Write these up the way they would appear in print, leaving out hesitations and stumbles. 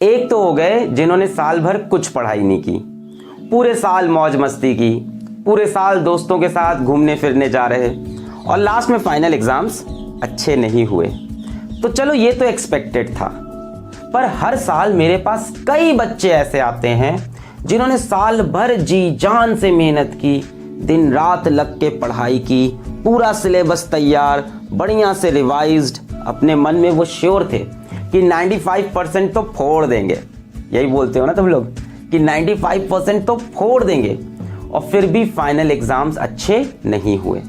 एक तो हो गए जिन्होंने साल भर कुछ पढ़ाई नहीं की, पूरे साल मौज मस्ती की, पूरे साल दोस्तों के साथ घूमने फिरने जा रहे और लास्ट में फाइनल एग्जाम्स अच्छे नहीं हुए। तो चलो ये तो एक्सपेक्टेड था, पर हर साल मेरे पास कई बच्चे ऐसे आते हैं जिन्होंने साल भर जी जान से मेहनत की, दिन रात लग के पढ़ाई की, पूरा सिलेबस तैयार, बढ़िया से रिवाइज्ड, अपने मन में वो श्योर थे कि 95% तो फोड़ देंगे। यही बोलते हो ना तुम लोग कि 95% तो फोड़ देंगे, और फिर भी फाइनल एग्जाम्स अच्छे नहीं हुए।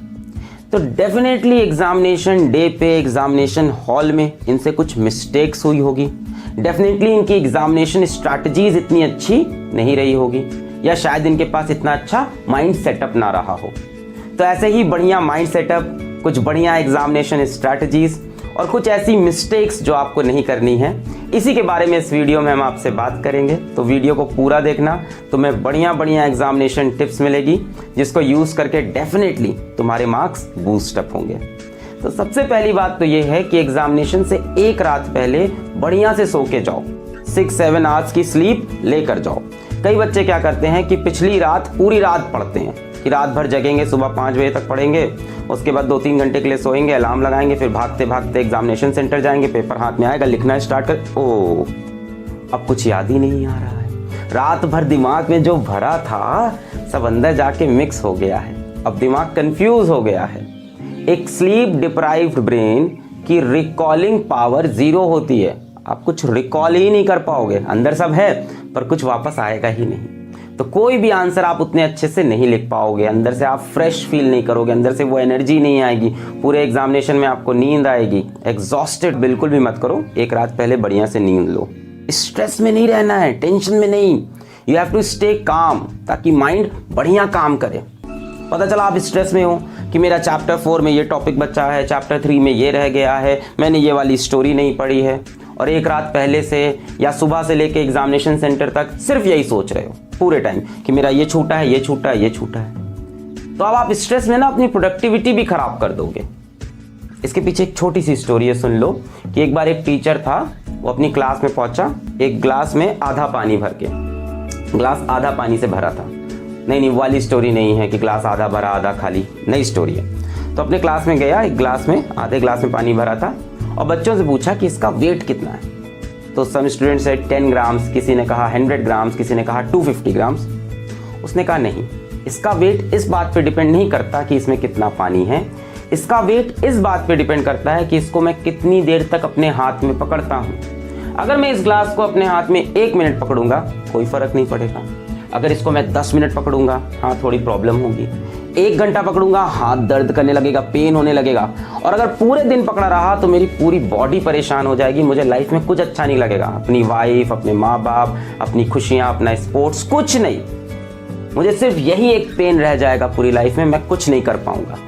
तो डेफिनेटली एग्जामिनेशन डे पे, एग्जामिनेशन हॉल में इनसे कुछ मिस्टेक्स हुई होगी, डेफिनेटली इनकी एग्जामिनेशन स्ट्रैटेजीज इतनी अच्छी नहीं रही होगी, या शायद इनके पास इतना अच्छा माइंड सेटअप ना रहा हो। तो ऐसे ही बढ़िया माइंड सेटअप, कुछ बढ़िया एग्जामिनेशन स्ट्रैटेजीज और कुछ ऐसी मिस्टेक्स जो आपको नहीं करनी है, इसी के बारे में इस वीडियो में हम आपसे बात करेंगे। तो वीडियो को पूरा देखना, तुम्हें बढ़िया बढ़िया एग्जामिनेशन टिप्स मिलेगी जिसको यूज़ करके डेफिनेटली तुम्हारे मार्क्स बूस्ट अप होंगे। तो सबसे पहली बात तो ये है कि एग्जामिनेशन से एक रात पहले बढ़िया से सो के जाओ, 6-7 आवर्स की स्लीप लेकर जाओ। कई बच्चे क्या करते हैं कि पिछली रात पूरी रात पढ़ते हैं कि रात भर जगेंगे, सुबह 5 बजे तक पढ़ेंगे, उसके बाद 2-3 घंटे के लिए सोएंगे, अलार्म लगाएंगे, फिर भागते भागते एग्जामिनेशन सेंटर जाएंगे, पेपर हाथ में आएगा, लिखना स्टार्ट कर, अब कुछ याद ही नहीं आ रहा है। रात भर दिमाग में जो भरा था सब अंदर जाके मिक्स हो गया है, अब दिमाग कंफ्यूज हो गया है। एक स्लीप डिप्राइव्ड ब्रेन की रिकॉलिंग पावर 0 होती है, आप कुछ रिकॉल ही नहीं कर पाओगे, अंदर सब है पर कुछ वापस आएगा ही नहीं। तो कोई भी आंसर आप उतने अच्छे से नहीं लिख पाओगे, अंदर से आप फ्रेश फील नहीं करोगे, अंदर से वो एनर्जी नहीं आएगी, पूरे एग्जामिनेशन में आपको नींद आएगी, एग्जॉस्टेड बिल्कुल भी मत करो। एक रात पहले बढ़िया से नींद लो, स्ट्रेस में नहीं रहना है, टेंशन में नहीं, you have to stay calm, ताकि माइंड बढ़िया काम करे। पता चला आप स्ट्रेस में हो कि मेरा चैप्टर 4 में ये टॉपिक बचा है, चैप्टर 3 में ये रह गया है, मैंने ये वाली स्टोरी नहीं पढ़ी है, और एक रात पहले से या सुबह से लेके एग्जामिनेशन सेंटर तक सिर्फ यही सोच रहे हो पूरे टाइम कि मेरा ये छूटा है, ये छूटा है, ये छूटा है। तो अब आप स्ट्रेस में ना अपनी प्रोडक्टिविटी भी खराब कर दोगे। इसके पीछे एक छोटी सी स्टोरी है, सुन लो। कि एक बार एक टीचर था, वो अपनी क्लास में पहुंचा, एक ग्लास में आधा पानी भर के, ग्लास आधा पानी से भरा था। नहीं वो वाली स्टोरी नहीं है कि ग्लास आधा भरा आधा खाली, नई स्टोरी है। तो अपने क्लास में गया, एक ग्लास में आधे ग्लास में पानी भरा था, और बच्चों से पूछा कि इसका वेट कितना है। तो सम स्टूडेंट से 10 ग्राम्स, किसी ने कहा 100 ग्राम्स, किसी ने कहा 250 ग्राम्स। उसने कहा नहीं, इसका वेट इस बात पे डिपेंड नहीं करता कि इसमें कितना पानी है, इसका वेट इस बात पे डिपेंड करता है कि इसको मैं कितनी देर तक अपने हाथ में पकड़ता हूँ। अगर मैं इस ग्लास को अपने हाथ में 1 मिनट पकड़ूंगा कोई फर्क नहीं पड़ेगा, अगर इसको मैं 10 मिनट पकड़ूंगा हाँ थोड़ी प्रॉब्लम होगी, 1 घंटा पकड़ूंगा हाथ दर्द करने लगेगा, पेन होने लगेगा, और अगर पूरे दिन पकड़ा रहा तो मेरी पूरी बॉडी परेशान हो जाएगी, मुझे लाइफ में कुछ अच्छा नहीं लगेगा, अपनी वाइफ, अपने माँ बाप, अपनी खुशियाँ, अपना स्पोर्ट्स, कुछ नहीं, मुझे सिर्फ यही एक पेन रह जाएगा पूरी लाइफ में, मैं कुछ नहीं कर पाऊंगा।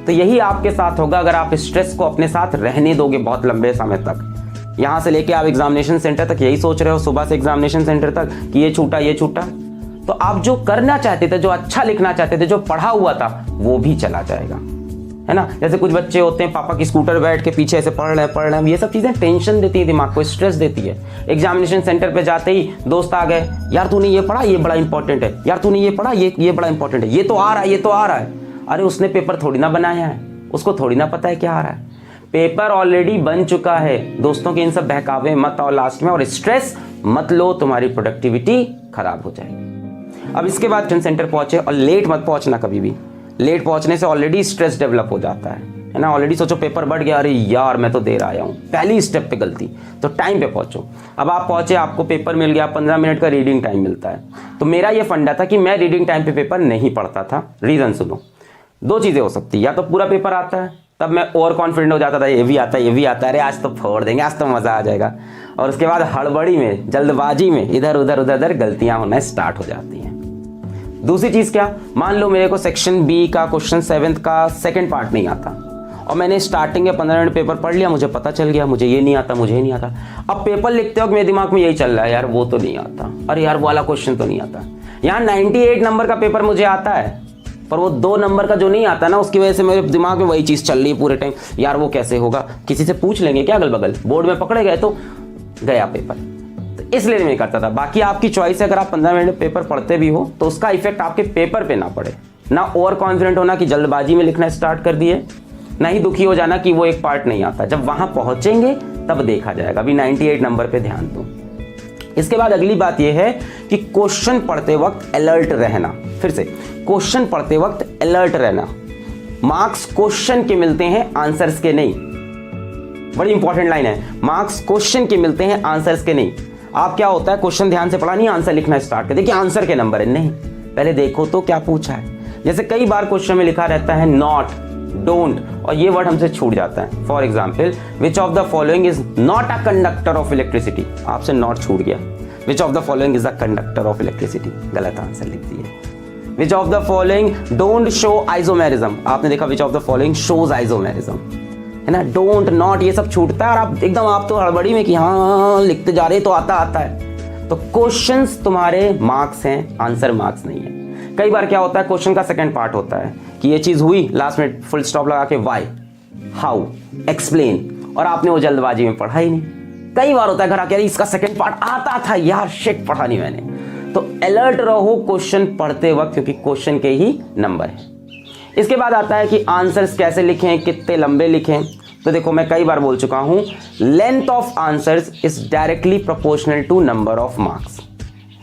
तो यही आपके साथ होगा अगर आप स्ट्रेस को अपने साथ रहने दोगे बहुत लंबे समय तक। यहाँ से लेके आप एग्जामिनेशन सेंटर तक यही सोच रहे हो, सुबह से एग्जामिनेशन सेंटर तक कि ये छूटा ये छूटा, तो आप जो करना चाहते थे, जो अच्छा लिखना चाहते थे, जो पढ़ा हुआ था, वो भी चला जाएगा, है ना। जैसे कुछ बच्चे होते हैं पापा की स्कूटर बैठ के पीछे ऐसे पढ़ रहे हैं, ये सब चीजें टेंशन देती है दिमाग को, स्ट्रेस देती है। एग्जामिनेशन सेंटर पे जाते ही दोस्त आ गए, यार तूने ये पढ़ा, ये बड़ा इंपॉर्टेंट है, यार तूने ये पढ़ा, ये बड़ा इंपॉर्टेंट है, ये तो आ रहा है, ये तो आ रहा है। अरे उसने पेपर थोड़ी ना बनाया है, उसको थोड़ी ना पता है क्या आ रहा है, पेपर ऑलरेडी बन चुका है। दोस्तों के इन सब बहकावे मत आओ लास्ट में, और स्ट्रेस मत लो, तुम्हारी प्रोडक्टिविटी खराब हो जाएगी। अब इसके बाद ट्यूशन सेंटर पहुंचे, और लेट मत पहुंचना कभी भी, लेट पहुंचने से ऑलरेडी स्ट्रेस डेवलप हो जाता है ना। ऑलरेडी सोचो पेपर बढ़ गया, अरे यार मैं तो देर आया हूँ, पहली स्टेप पे गलती, तो टाइम पे पहुंचो। अब आप पहुंचे, आपको पेपर मिल गया, 15 मिनट का रीडिंग टाइम मिलता है। तो मेरा ये फंडा था कि मैं रीडिंग टाइम पे पेपर नहीं पढ़ता था। रीजन सुनो, 2 चीजें हो सकती, या तो पूरा पेपर आता है, तब मैं ओवर कॉन्फिडेंट हो जाता था, ये भी आता है, ये भी आता है, अरे आज तो फोड़ देंगे, आज तो मजा आ जाएगा, और उसके बाद हड़बड़ी में, जल्दबाजी में इधर उधर गलतियां होना स्टार्ट हो जाती हैं। दूसरी चीज क्या, मान लो मेरे को सेक्शन बी का क्वेश्चन 7 का सेकंड पार्ट नहीं आता, और मैंने स्टार्टिंग के 15 मिनट पेपर पढ़ लिया, मुझे पता चल गया मुझे ये नहीं आता, मुझे ये नहीं आता। अब पेपर लिखते वक्त मेरे दिमाग में यही चल रहा है, यार वो तो नहीं आता, अरे यार वो वाला क्वेश्चन तो नहीं आता। यहाँ 98 नंबर का पेपर मुझे आता है, पर वो 2 नंबर का जो नहीं आता ना, उसकी वजह से मेरे दिमाग में वही चीज चल रही है पूरे टाइम, यार वो कैसे होगा, किसी से पूछ लेंगे क्या अगल बगल, बोर्ड में पकड़े गए तो गया पेपर। तो इसलिए नहीं करता था। बाकी आपकी चॉइस है, अगर आप 15 मिनट पेपर पढ़ते भी हो तो उसका इफेक्ट आपके पेपर पे ना पड़े। ना ओवर कॉन्फिडेंट होना कि जल्दबाजी में लिखना स्टार्ट कर दिए, ना ही दुखी हो जाना कि वो एक पार्ट नहीं आता। जब वहां पहुंचेंगे तब देखा जाएगा। अभी 98 नंबर पे ध्यान दो। इसके बाद अगली बात यह है कि क्वेश्चन पढ़ते वक्त अलर्ट रहना। फिर से, क्वेश्चन पढ़ते वक्त अलर्ट रहना। मार्क्स क्वेश्चन के मिलते हैं, आंसर्स के नहीं। बड़ी इंपॉर्टेंट लाइन है, मार्क्स क्वेश्चन के मिलते हैं, आंसर्स के नहीं। आप क्या होता है, क्वेश्चन ध्यान से पढ़ा नहीं, आंसर लिखना स्टार्ट कर देखिए आंसर के नंबर है, नहीं, पहले देखो तो क्या पूछा है। जैसे कई बार क्वेश्चन में लिखा रहता है नॉट, डोंट, और ये वर्ड हमसे छूट जाता है। For example, which of the following is not a conductor of electricity, आपसे नॉट छूट गया। Which of the following is a conductor of electricity, गलत आंसर लिख दिए। Which of the following don't show isomerism, आपने देखा which of the following shows isomerism, है ना। डोंट, नॉट, ये सब छूटता है और आप एकदम, आप तो हड़बड़ी में कि हाँ लिखते जा रहे तो आता है। तो क्वेश्चंस तुम्हारे मार्क्स हैं, आंसर मार्क्स नहीं है। कई बार क्या होता है, क्वेश्चन का सेकंड पार्ट होता है कि ये चीज हुई, लास्ट में फुल स्टॉप लगा के व्हाई, हाउ, एक्सप्लेन, और आपने वो जल्दबाजी में पढ़ा ही नहीं। कई बार होता है घर आके इसका सेकंड पार्ट आता था यार, शिट पढ़ा नहीं मैंने। तो अलर्ट रहो क्वेश्चन पढ़ते वक्त, क्योंकि क्वेश्चन के ही नंबर है। इसके बाद आता है कि आंसर्स कैसे लिखें, कितने लंबे लिखें। तो देखो मैं कई बार बोल चुका हूं, length of answers is directly proportional to number of marks.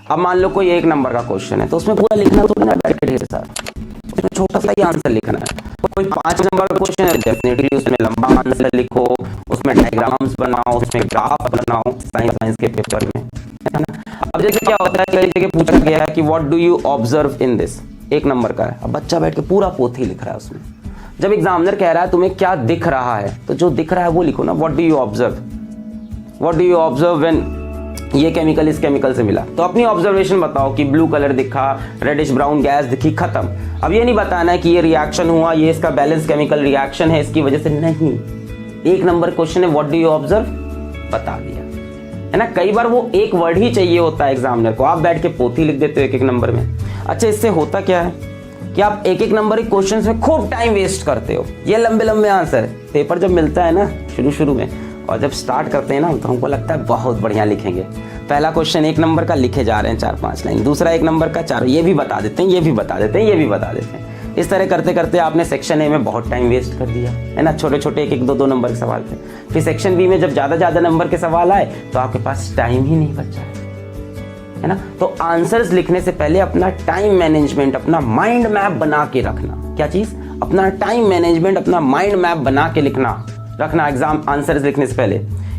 अब मान लो कोई 1 नंबर का क्वेश्चन है तो उसमें पूरा लिखना तो ना डायरेक्ट ढेर सारा, उसमें छोटा सा ही आंसर लिखना है। कोई 5 नंबर का क्वेश्चन है, डेफिनेटली उसमें लंबा आंसर लिखो, उसमें डायग्राम्स बनाओ, उसमें ग्राफ बनाओ, साइंस के पेपर में, है ना। अब जैसे क्या होता है, कई जगह पूछा गया है कि what do you observe in this, 1 number का है। अब बच्चा बैठ के पूरा पोथी लिख रहा है उसमें। जब एग्जामिनर कह रहा है तुम्हें क्या दिख रहा है, तो जो दिख रहा है वो लिखो ना। What do you observe, what do you observe when ये केमिकल इस केमिकल से मिला, तो अपनी ऑब्जर्वेशन बताओ कि ब्लू कलर दिखा, रेडिश ब्राउन गैस दिखी, खत्म। अब ये नहीं बताना है कि ये रिएक्शन हुआ, ये इसका बैलेंस केमिकल रिएक्शन है इसकी वजह से, नहीं। 1 नंबर क्वेश्चन है, व्हाट डू यू ऑब्जर्व, बता दिया, है ना। कई बार वो एक वर्ड ही चाहिए होता है एग्जामिनर को, आप बैठ के पोथी लिख देते हो 1-1 नंबर में। अच्छा, इससे होता क्या है कि आप 1-1 नंबर के क्वेश्चन में खूब टाइम वेस्ट करते हो। ये लंबे लंबे आंसर, पेपर जब मिलता है ना शुरू में, और जब स्टार्ट करते हैं ना, तो हमको लगता है बहुत बढ़िया लिखेंगे। पहला क्वेश्चन 1 नंबर का लिखे जा रहे हैं 4-5 लाइन, दूसरा 1 नंबर का 4, ये भी बता देते हैं, ये भी बता देते हैं, ये भी बता देते हैं। इस तरह करते करते आपने सेक्शन ए में बहुत टाइम वेस्ट कर दिया, है ना। छोटे छोटे 1-1, 2-2 नंबर के सवाल थे। फिर सेक्शन बी में जब ज़्यादा नंबर के सवाल आए तो आपके पास टाइम ही नहीं बचा, है ना। तो आंसर्स लिखने से पहले अपना टाइम मैनेजमेंट, अपना माइंड मैप बना के रखना। क्या चीज़? अपना टाइम मैनेजमेंट, अपना माइंड मैप बना के लिखना रखना एग्जाम आंसर्स लिखने से पहले,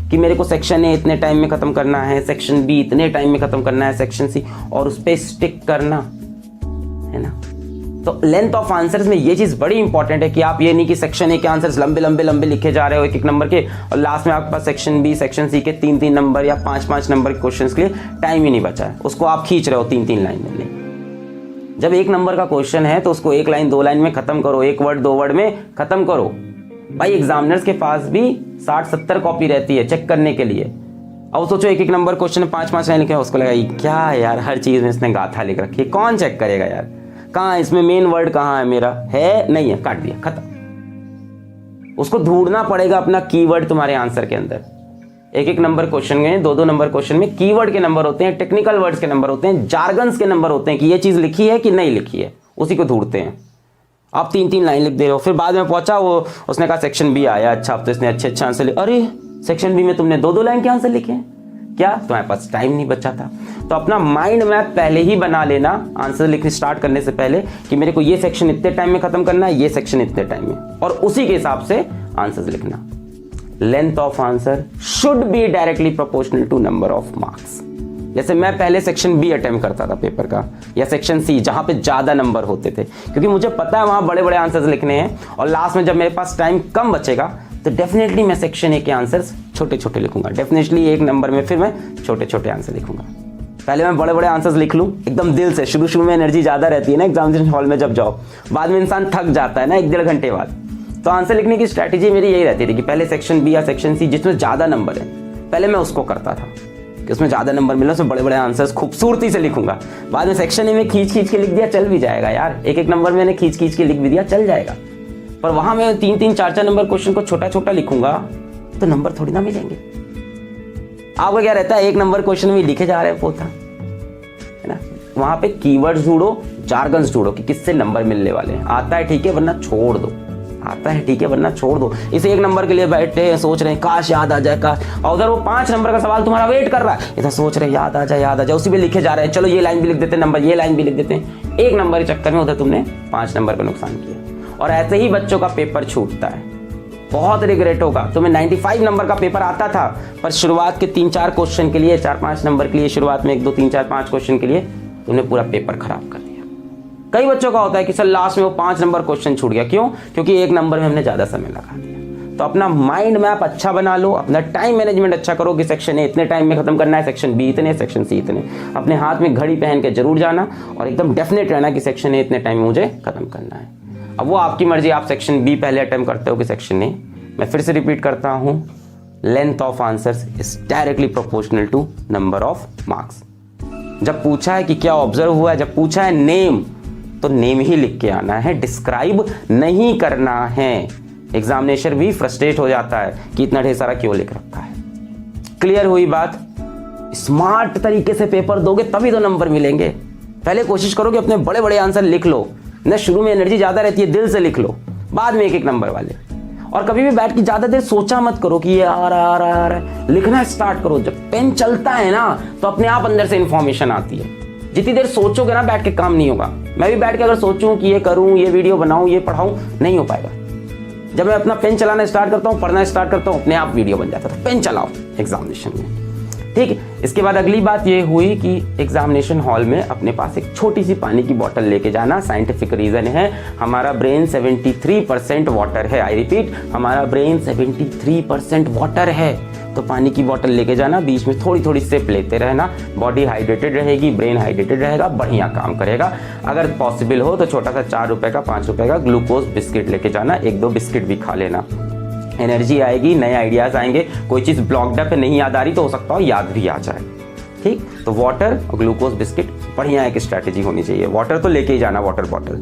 कि मेरे को सेक्शन ए इतने टाइम में खत्म करना है, सेक्शन बी इतने टाइम में खत्म करना है, सेक्शन सी, और उस पर स्टिक करना, है ना। तो लेंथ ऑफ आंसर्स में ये चीज बड़ी इंपॉर्टेंट है कि आप ये नहीं कि सेक्शन ए के आंसर्स लंबे लंबे लिखे जा रहे हो 1-1 नंबर के, और लास्ट में आपके पास सेक्शन बी, सेक्शन सी के 3-3 नंबर या 5-5 नंबर के क्वेश्चन के लिए टाइम ही नहीं बचा है, उसको आप खींच रहे हो 3-3 लाइन में। जब 1 नंबर का क्वेश्चन है तो उसको 1 लाइन 2 लाइन में खत्म करो, 1 वर्ड 2 वर्ड में खत्म करो। भाई एग्जामिनर्स के पास भी 60-70 कॉपी रहती है चेक करने के लिए। अब सोचो 1-1 नंबर क्वेश्चन में 5-5 लाइन लिखे, उसको लगा क्या यार हर चीज में इसने गाथा लिख रखी है, कौन चेक करेगा यार, कहाँ इसमें मेन वर्ड कहाँ है मेरा, है नहीं है, काट दिया, खत्म। उसको ढूंढना पड़ेगा अपना कीवर्ड तुम्हारे आंसर के अंदर। 1-1 नंबर क्वेश्चन में, 2-2 नंबर क्वेश्चन में कीवर्ड के नंबर होते हैं, टेक्निकल वर्ड्स के नंबर होते हैं, जार्गन्स के नंबर होते हैं कि ये चीज लिखी है कि नहीं लिखी है, उसी को ढूंढते हैं। आप 3-3 लाइन लिख दे रहे हो, फिर बाद में पहुंचा वो उसने कहा सेक्शन बी आया, अच्छा अब तो इसने अच्छे आंसर लिखे, अरे सेक्शन बी में तुमने 2-2 लाइन के आंसर लिखे हैं, क्या तुम्हारे पास टाइम नहीं बचा था। तो अपना माइंड मैप पहले ही बना लेना आंसर लिखने स्टार्ट करने से पहले, कि मेरे को ये सेक्शन इतने टाइम में खत्म करना है, ये सेक्शन इतने टाइम में, और उसी के हिसाब से आंसर्स लिखना। Length of answer should be directly proportional to number of marks. जैसे मैं पहले सेक्शन बी अटेम्प्ट करता था पेपर का, या सेक्शन सी जहां पे ज्यादा नंबर होते थे, क्योंकि मुझे पता है वहां बड़े बड़े आंसर्स लिखने हैं, और लास्ट में जब मेरे पास टाइम कम बचेगा तो डेफिनेटली मैं सेक्शन ए के आंसर्स छोटे छोटे लिखूंगा। डेफिनेटली 1 नंबर में फिर मैं छोटे छोटे आंसर लिखूंगा। पहले मैं बड़े बड़े आंसर्स लिख लूं एकदम दिल से, शुरू में एनर्जी ज्यादा रहती है ना एग्जामिनेशन हॉल में जब जाओ, बाद में इंसान थक जाता है ना 1-1.5 घंटे बाद। तो आंसर लिखने की स्ट्रैटेजी मेरी यही रहती थी कि पहले सेक्शन बी या सेक्शन सी जिसमें ज्यादा नंबर है, पहले मैं उसको करता था कि उसमें ज्यादा नंबर मिला, उसमें बड़े बड़े आंसर्स खूबसूरती से लिखूंगा। बाद में सेक्शन ए में खींच के लिख दिया, चल भी जाएगा यार, 1-1 नंबर मैंने खींच के लिख भी दिया, चल जाएगा। पर वहां मैं 3-3, 4-4 नंबर क्वेश्चन को छोटा छोटा लिखूंगा तो नंबर थोड़ी ना मिलेंगे, आपका क्या रहता है, एक नंबर क्वेश्चन में लिखे जा रहे हैं पोता, है ना। वहां पे कीवर्ड्स ढूंढो, जार्गन्स ढूंढो कि किससे नंबर मिलने वाले हैं। आता है ठीक है, वरना छोड़ दो। आता है ठीक है, वरना छोड़ दो। इस एक नंबर के लिए बैठे हैं, सोच रहे हैं काश याद आ जाए, काश, और उधर वो 5 नंबर का सवाल तुम्हारा वेट कर रहा है, इधर सोच रहे हैं याद आ जाए, याद आ जाए, उसी पे लिखे जा रहे हैं, चलो ये लाइन भी लिख देते हैं नंबर, ये लाइन भी लिख देते हैं। एक नंबर के चक्कर में उधर तुमने 5 नंबर का नुकसान किया। और ऐसे ही बच्चों का पेपर छूटता है, बहुत रिग्रेट होगा। तुम्हें 95 नंबर का पेपर आता था, पर शुरुआत के 3-4 क्वेश्चन के लिए, 4-5 नंबर के लिए, शुरुआत में 1, 2, 3, 4, 5 क्वेश्चन के लिए तुमने पूरा पेपर खराब कर दिया। कई बच्चों का होता है कि सर लास्ट में वो 5 नंबर क्वेश्चन छूट गया, क्यों? क्योंकि एक नंबर में हमने ज्यादा समय लगा दिया। तो अपना माइंड मैप अच्छा बना लो, अपना टाइम मैनेजमेंट अच्छा करो कि सेक्शन ए इतने टाइम में खत्म करना है, सेक्शन बी इतने, सेक्शन सी इतने। अपने हाथ में घड़ी पहन के जरूर जाना और एकदम डेफिनेट रहना कि सेक्शन ए इतने टाइम में मुझे खत्म करना है। अब वो आपकी मर्जी, आप सेक्शन बी पहले अटेम्प्ट करते हो कि सेक्शन ए। मैं फिर से रिपीट करता हूं, length of answers is directly proportional to number of marks. जब पूछा है कि क्या ऑब्जर्व हुआ है, जब पूछा है नेम, तो नेम ही लिख के आना है, डिस्क्राइब नहीं करना है। एग्जामिनेशन भी फ्रस्ट्रेट हो जाता है कि इतना ढेर सारा क्यों लिख रखा है। क्लियर हुई बात? स्मार्ट तरीके से पेपर दोगे तभी तो नंबर मिलेंगे। पहले कोशिश करो कि अपने बड़े बड़े आंसर लिख लो ना, शुरू में एनर्जी ज्यादा रहती है, दिल से लिख लो, बाद में 1-1 नंबर वाले। और कभी भी बैठ के ज्यादा देर सोचा मत करो कि ये आ रहा है, लिखना स्टार्ट करो। जब पेन चलता है ना तो अपने आप अंदर से इंफॉर्मेशन आती है। जितनी देर सोचोगे ना बैठ के काम नहीं होगा। मैं भी बैठ के अगर सोचूं कि ये करूं, ये वीडियो बनाऊं, ये पढ़ाऊं, नहीं हो पाएगा। जब मैं अपना पेन चलाना स्टार्ट करता हूं, पढ़ना स्टार्ट करता हूं, अपने आप वीडियो बन जाता है। पेन चलाओ एग्जामिनेशन में, ठीक है। इसके बाद अगली बात ये हुई कि एग्जामिनेशन हॉल में अपने पास एक छोटी सी पानी की बोतल लेके जाना। साइंटिफिक रीजन है, हमारा ब्रेन 73% वाटर है। आई रिपीट, हमारा ब्रेन 73% वाटर है। तो पानी की बोतल लेके जाना, बीच में थोड़ी थोड़ी सिप लेते रहना, बॉडी हाइड्रेटेड रहेगी, ब्रेन हाइड्रेटेड रहेगा, बढ़िया काम करेगा। अगर पॉसिबल हो तो छोटा सा 4 रुपए का, 5 रुपए का ग्लूकोज बिस्किट लेके जाना, 1-2 बिस्किट भी खा लेना। एनर्जी आएगी, नए आइडियाज आएंगे। कोई चीज ब्लॉक्ड अप है, नहीं याद आ रही तो हो सकता हो याद भी आ जाए, ठीक। तो वाटर और ग्लूकोज बिस्किट बढ़िया एक स्ट्रैटेजी होनी चाहिए। वाटर तो लेके ही जाना, वाटर बॉटल,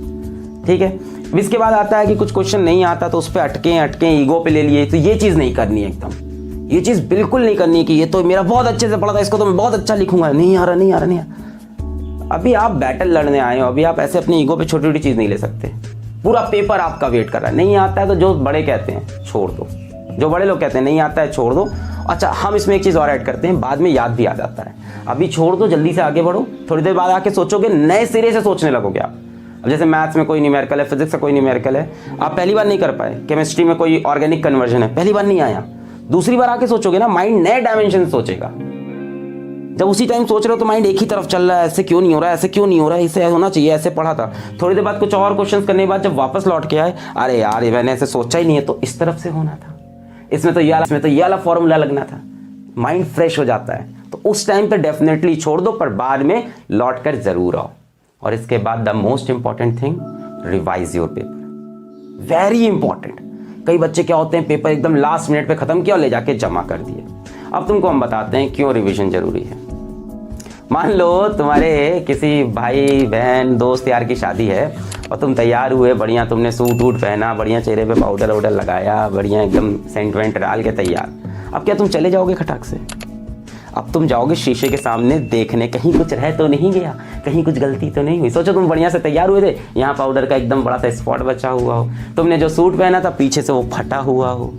ठीक है। इसके बाद आता है कि कुछ क्वेश्चन नहीं आता तो उस पर अटके ईगो पे ले लिए, तो ये चीज नहीं करनी है एकदम। ये चीज बिल्कुल नहीं करनी है कि ये तो मेरा बहुत अच्छे से पढ़ा था, इसको तो मैं बहुत अच्छा लिखूंगा, नहीं आ रहा। अभी आप बैटल लड़ने आए हो, अभी आप ऐसे अपने ईगो पे छोटी छोटी चीज नहीं ले सकते। पूरा पेपर आपका वेट कर रहा है। नहीं आता है तो जो बड़े कहते हैं छोड़ दो, जो बड़े लोग कहते हैं नहीं आता है छोड़ दो। अच्छा, हम इसमें एक चीज और ऐड करते हैं, बाद में याद भी आ जाता है। अभी छोड़ दो, जल्दी से आगे बढ़ो। थोड़ी देर बाद आके सोचोगे, नए सिरे से सोचने लगोगे आप। अब जैसे मैथ्स में कोई न्यूमेरिकल है, फिजिक्स में कोई न्यूमेरिकल है, आप पहली बार नहीं कर पाए। केमिस्ट्री में कोई ऑर्गेनिक कन्वर्जन है, पहली बार नहीं आया, दूसरी बार आके सोचोगे ना, माइंड नए डायमेंशन सोचेगा। जब उसी टाइम सोच रहे हो तो माइंड एक ही तरफ चल रहा है, ऐसे क्यों नहीं हो रहा है, ऐसे क्यों नहीं हो रहा है, इसे होना चाहिए, ऐसे पढ़ा था। थोड़ी देर बाद कुछ और क्वेश्चंस करने के बाद जब वापस लौट के आए, अरे यार ये मैंने ऐसे सोचा ही नहीं है, तो इस तरफ से होना था, इसमें तो ये वाला फॉर्मूला लगना था। माइंड फ्रेश हो जाता है। तो उस टाइम पे डेफिनेटली छोड़ दो, पर बाद में लौट कर जरूर आओ। और इसके बाद the most important thing, revise your paper, very important. कई बच्चे क्या होते हैं, पेपर एकदम लास्ट मिनट पे खत्म किया और ले जाके जमा कर दिए। अब तुमको हम बताते हैं क्यों रिवीजन जरूरी है। मान लो तुम्हारे किसी भाई बहन दोस्त यार की शादी है और तुम तैयार हुए, बढ़िया तुमने सूट वूट पहना, बढ़िया चेहरे पे पाउडर वाउडर लगाया, बढ़िया एकदम सेंट वेंट डाल के तैयार। अब क्या तुम चले जाओगे खटाक से? अब तुम जाओगे शीशे के सामने देखने, कहीं कुछ रह तो नहीं गया, कहीं कुछ गलती तो नहीं हुई। सोचो तुम बढ़िया से तैयार हुए थे, यहाँ पाउडर का एकदम बड़ा सा स्पॉट बचा हुआ हो, तुमने जो सूट पहना था पीछे से वो फटा हुआ हो।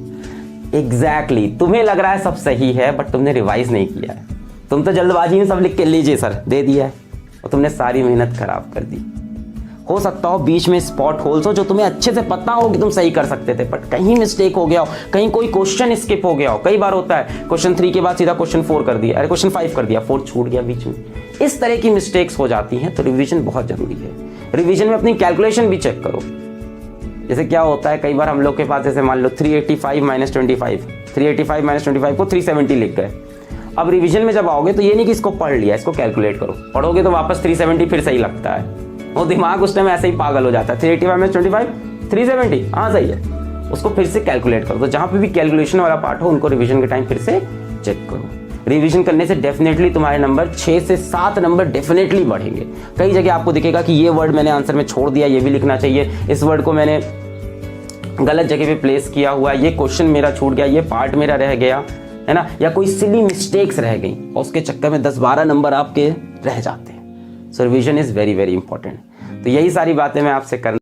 एग्जैक्टली, तुम्हें लग रहा है सब सही है, बट तुमने रिवाइज नहीं किया है। तुम तो जल्दबाजी में सब लिख के लीजिए सर दे दिया है, और तुमने सारी मेहनत खराब कर दी। हो सकता हो बीच में स्पॉट होल्स हो जो तुम्हें अच्छे से पता हो कि तुम सही कर सकते थे, बट कहीं मिस्टेक हो गया हो, कहीं कोई क्वेश्चन स्किप हो गया हो। कई बार होता है क्वेश्चन 3 के बाद सीधा क्वेश्चन 4 कर दिया, अरे क्वेश्चन 5 कर दिया, 4 छूट गया बीच में। इस तरह की मिस्टेक्स हो जाती हैं, तो रिवीजन बहुत जरूरी है। रिवीजन में अपनी कैलकुलेशन भी चेक करो। जैसे क्या होता है, कई बार हम लोग के पास जैसे मान लो 385 - 25, 385 - 25 को 370 लिख गए। अब रिवीजन में जब आओगे तो ये नहीं कि इसको पढ़ लिया, इसको कैलकुलेट करो। पढ़ोगे तो वापस 370 फिर सही लगता है, वो दिमाग उस टाइम ऐसे ही पागल हो जाता है। 385 - 25 370, हाँ सही है, उसको फिर से कैलकुलेट करो। तो जहां पे भी कैलकुलेशन वाला पार्ट हो उनको रिवीजन के टाइम फिर से चेक करो। रिवीजन करने से डेफिनेटली तुम्हारे नंबर 6 से 7 नंबर डेफिनेटली बढ़ेंगे। कई जगह आपको दिखेगा कि ये वर्ड मैंने आंसर में छोड़ दिया, ये भी लिखना चाहिए, इस वर्ड को मैंने गलत जगह पे प्लेस किया हुआ है, ये क्वेश्चन मेरा छूट गया, ये पार्ट मेरा रह गया। है ना, या कोई सिली मिस्टेक्स रह गई और उसके चक्कर में 10-12 नंबर आपके रह जाते हैं। So revision is very very important. तो यही सारी बातें मैं आपसे करना